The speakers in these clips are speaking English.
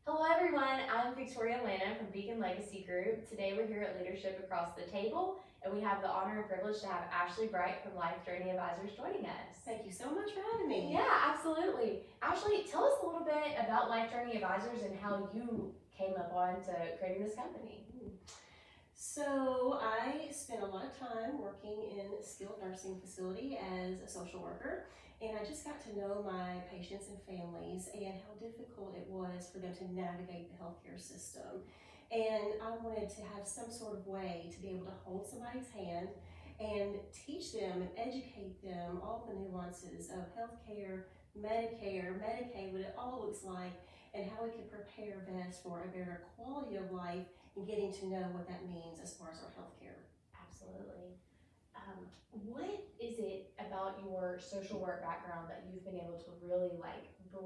Hello everyone, I'm Victoria Lana from Beacon Legacy Group. Today we're here at Leadership Across the Table, and we have the honor and privilege to have Ashley Bright from Life Journey Advisors joining us. Thank you so much for having me. Yeah, absolutely. Ashley, tell us a little bit about Life Journey Advisors and how you came up on to creating this company. So I spent a lot of time working in a skilled nursing facility as a social worker, and I just got to know my patients and families and how difficult it was for them to navigate the healthcare system. And I wanted to have some sort of way to be able to hold somebody's hand and teach them and educate them all the nuances of healthcare, Medicare, Medicaid, what it all looks like, and how we can prepare best for a better quality of life and getting to know what that means as far as our healthcare. Absolutely. What is it about your social work background that you've been able to really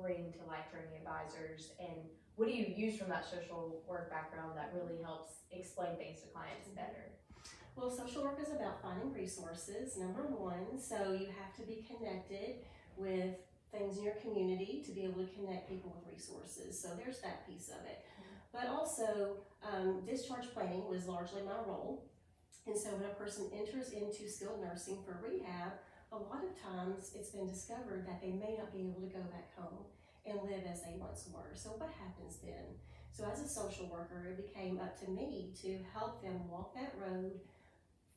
bring to Life Journey Advisors, and what do you use from that social work background that really helps explain things to clients better? Well, social work is about finding resources, number one, so you have to be connected with things in your community to be able to connect people with resources, so there's that piece of it. But also, discharge planning was largely my role. And so when a person enters into skilled nursing for rehab, a lot of times it's been discovered that they may not be able to go back home and live as they once were. So what happens then? So as a social worker, it became up to me to help them walk that road,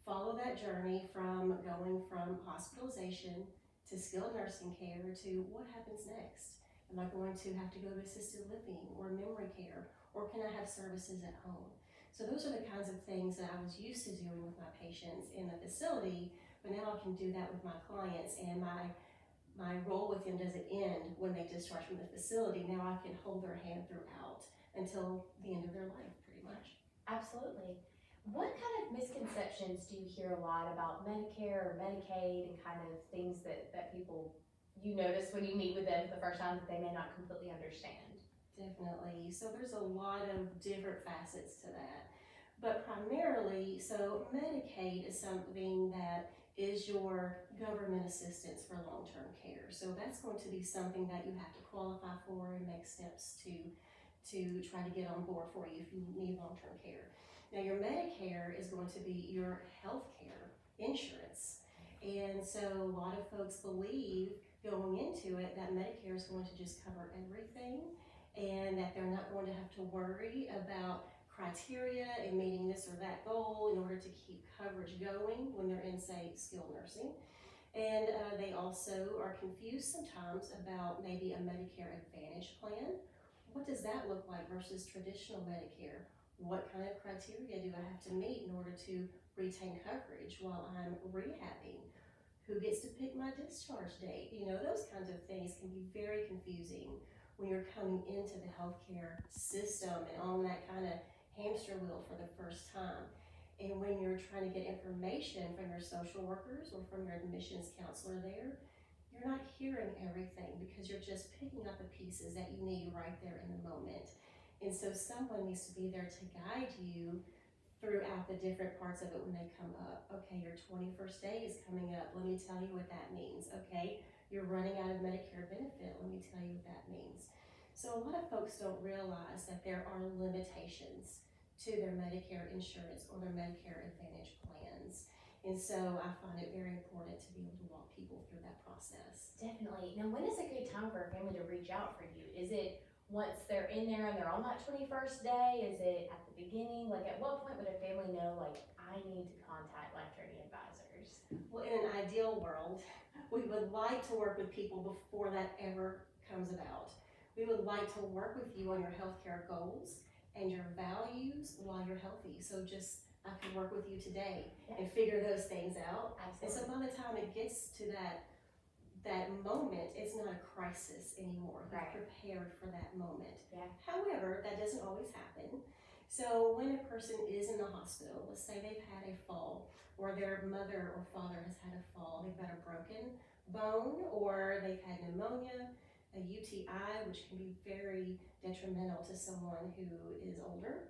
follow that journey from going from hospitalization to skilled nursing care to what happens next. Am I going to have to go to assisted living or memory care, or can I have services at home? So those are the kinds of things that I was used to doing with my patients in the facility, but now I can do that with my clients, and my role with them doesn't end when they discharge from the facility. Now I can hold their hand throughout until the end of their life, pretty much. Absolutely. What kind of misconceptions do you hear a lot about Medicare or Medicaid and kind of things that people, you notice when you meet with them for the first time that they may not completely understand? Definitely. So there's a lot of different facets to that. But primarily, so Medicaid is something that is your government assistance for long-term care. So that's going to be something that you have to qualify for and make steps to try to get on board for you if you need long-term care. Now your Medicare is going to be your health care insurance. And so a lot of folks believe going into it that Medicare is going to just cover everything, and that they're not going to have to worry about criteria and meeting this or that goal in order to keep coverage going when they're in, say, skilled nursing. And they also are confused sometimes about maybe a Medicare Advantage plan. What does that look like versus traditional Medicare? What kind of criteria do I have to meet in order to retain coverage while I'm rehabbing? Who gets to pick my discharge date? You know, those kinds of things can be very confusing when you're coming into the healthcare system and on that kind of hamster wheel for the first time. And when you're trying to get information from your social workers or from your admissions counselor there, you're not hearing everything because you're just picking up the pieces that you need right there in the moment. And so someone needs to be there to guide you throughout the different parts of it when they come up. Okay, your 21st day is coming up. Let me tell you what that means. Okay, you're running out of Medicare benefit. Let me tell you what that means. So a lot of folks don't realize that there are limitations to their Medicare insurance or their Medicare Advantage plans. And so I find it very important to be able to walk people through that process. Definitely. Now, when is a good time for a family to reach out for you? Is it once they're in there and they're on that 21st day? Is it at the beginning? Like, at what point would a family know, like, I need to contact Life Journey Advisors? Well, in an ideal world, we would like to work with people before that ever comes about. We would like to work with you on your healthcare goals and your values while you're healthy. So just, I could work with you today and figure those things out. Absolutely. And so by the time it gets to that moment, it's not a crisis anymore. You're Right. prepared for that moment. Yeah. However, that doesn't always happen. So when a person is in the hospital, let's say they've had a fall, or their mother or father has had a fall, they've got a broken bone, or they've had pneumonia, a UTI, which can be very detrimental to someone who is older.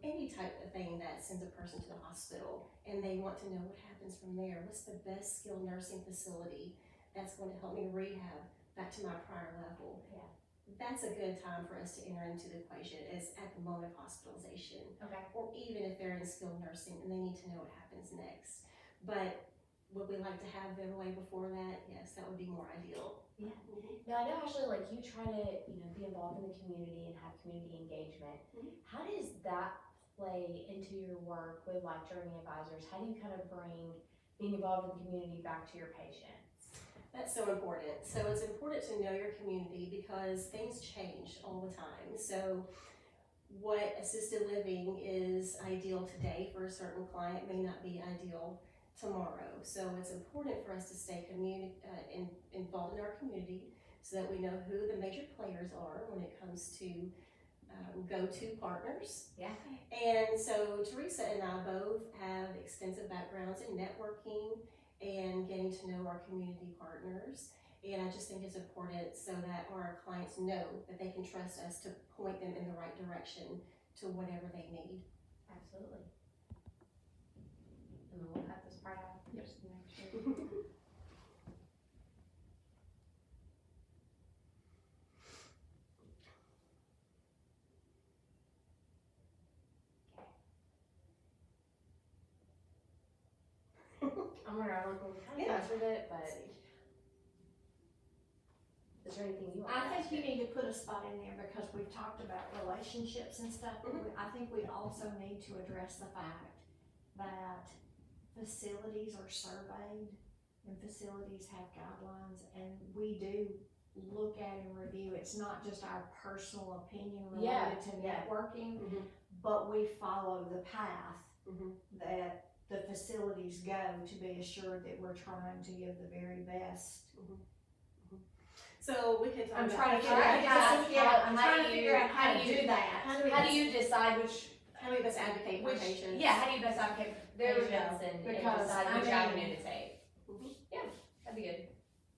Any type of thing that sends a person to the hospital, and they want to know what happens from there. What's the best skilled nursing facility that's going to help me rehab back to my prior level? Yeah. that's a good time for us to enter into the equation is at the moment of hospitalization. Okay. Or even if they're in skilled nursing and they need to know what happens next. But would we like to have them way before that? Yes, that would be more ideal. Yeah. Now, I know, Ashley, like, you try to, be involved in the community and have community engagement. Mhm. How does that play into your work with Life Journey Advisors? How do you kind of bring being involved in the community back to your patients? That's so important. So it's important to know your community because things change all the time. So what assisted living is ideal today for a certain client may not be ideal tomorrow. So it's important for us to stay involved in our community so that we know who the major players are when it comes to go-to partners. Yeah. And so Teresa and I both have extensive backgrounds in networking and getting to know our community partners. And I just think it's important so that our clients know that they can trust us to point them in the right direction to whatever they need. Absolutely. And then we'll cut this part out. Yep. Just to make sure. I'm wondering, I don't know if we kind of Yeah. answered it, but is there anything you want to I ask? think you need to put a spot in there because we've talked about relationships and stuff. Mhm. I think we also need to address the fact that facilities are surveyed and facilities have guidelines, and we do look at and review. It's not just our personal opinion related to Yeah. networking, Mhm. but we follow the path Mhm. that the facilities go to be assured that we're trying to give the very best. So we could talk I'm about trying to All figure right, out, guys, yeah, I'm how trying do to you- figure out how how do to you- do that. How do you decide which, how do we best advocate for patients? yeah, how do you best advocate for There we patients go. and Because, decide I which mean- avenue to take? Mhm. Yeah, that'd be good.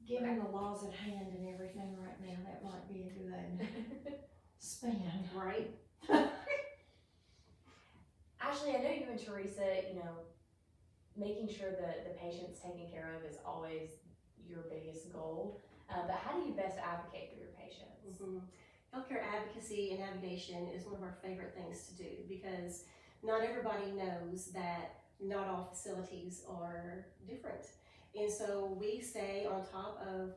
Given the laws at hand and everything right now, that might be a good span. Right? Ashley, I know you and Teresa, making sure that the patient's taken care of is always your biggest goal. But how do you best advocate for your patients? Mhm. Healthcare advocacy and navigation is one of our favorite things to do because not everybody knows that not all facilities are different. And so we stay on top of,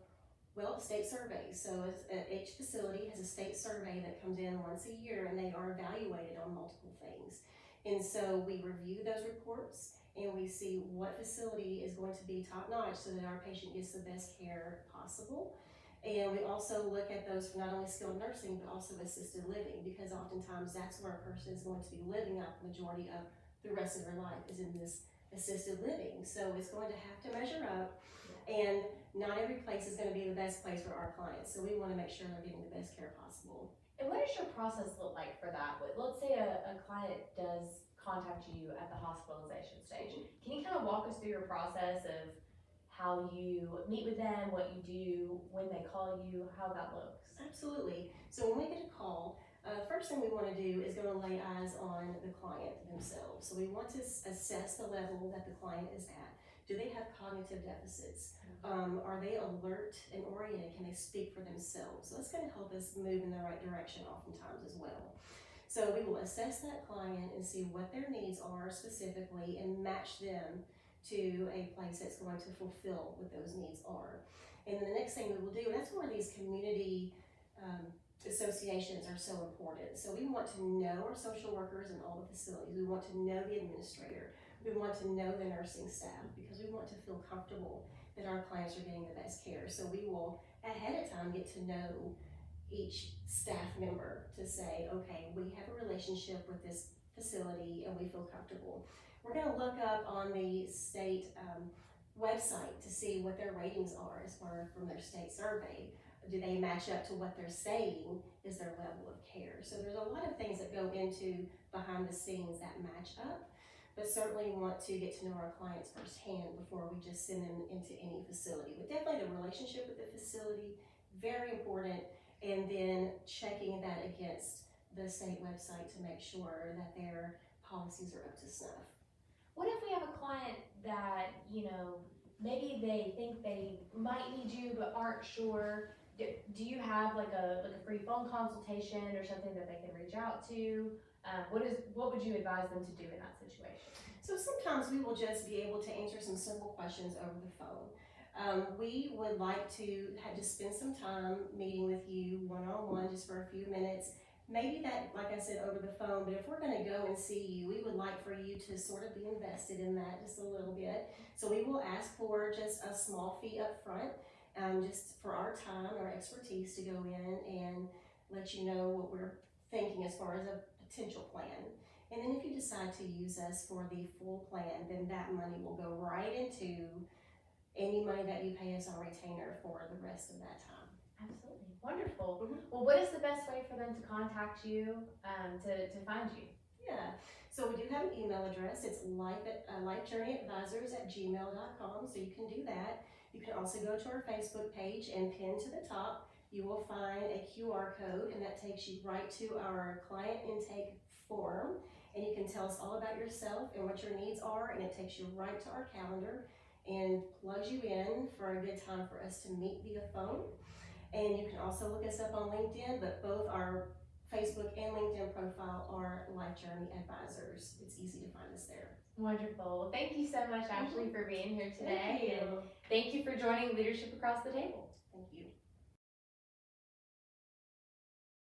state surveys. So each facility has a state survey that comes in once a year and they are evaluated on multiple things. And so we review those reports and we see what facility is going to be top notch so that our patient gets the best care possible. And we also look at those for not only skilled nursing, but also assisted living, because oftentimes that's where a person is going to be living out the majority of the rest of their life is in this assisted living. So it's going to have to measure up, and not every place is going to be the best place for our clients. So we want to make sure they're getting the best care possible. And what does your process look like for that? Let's say a client does contact you at the hospitalization stage. Can you kind of walk us through your process of how you meet with them, what you do, when they call you, how that looks? Absolutely. So when we get a call, first thing we want to do is go and lay eyes on the client themselves. So we want to assess the level that the client is at. Do they have cognitive deficits? Are they alert and oriented? Can they speak for themselves? So that's going to help us move in the right direction oftentimes as well. So we will assess that client and see what their needs are specifically and match them to a place that's going to fulfill what those needs are. And then the next thing we will do, and that's where these community associations are so important. So we want to know our social workers in all the facilities. We want to know the administrator. We want to know the nursing staff because we want to feel comfortable that our clients are getting the best care. So we will ahead of time get to know each staff member to say, okay, we have a relationship with this facility and we feel comfortable. We're going to look up on the state website to see what their ratings are as far from their state survey. Do they match up to what they're saying is their level of care? So there's a lot of things that go into behind the scenes that match up, but certainly want to get to know our clients firsthand before we just send them into any facility. But definitely the relationship with the facility, very important, and then checking that against the state website to make sure that their policies are up to snuff. What if we have a client that, maybe they think they might need you but aren't sure? do you have like a free phone consultation or something that they can reach out to? What would you advise them to do in that situation? So sometimes we will just be able to answer some simple questions over the phone. We would like to spend some time meeting with you one-on-one just for a few minutes. Maybe that, like I said, over the phone, but if we're gonna go and see you, we would like for you to sort of be invested in that just a little bit. So we will ask for just a small fee up front, just for our time, our expertise to go in and let you know what we're thinking as far as a potential plan. And then if you decide to use us for the full plan, then that money will go right into any money that you pay us on retainer for the rest of that time. Absolutely, wonderful. Mhm. Well, what is the best way for them to contact you, to find you? Yeah, so we do have an email address. It's lifejourneyadvisors@gmail.com, so you can do that. You can also go to our Facebook page and pin to the top. You will find a QR code, and that takes you right to our client intake form. And you can tell us all about yourself and what your needs are, and it takes you right to our calendar and plugs you in for a good time for us to meet via phone. And you can also look us up on LinkedIn, but both our Facebook and LinkedIn profile are Life Journey Advisors. It's easy to find us there. Wonderful. Well, thank you so much, Ashley, for being here today. Thank you. And thank you for joining Leadership Across the Table. Thank you.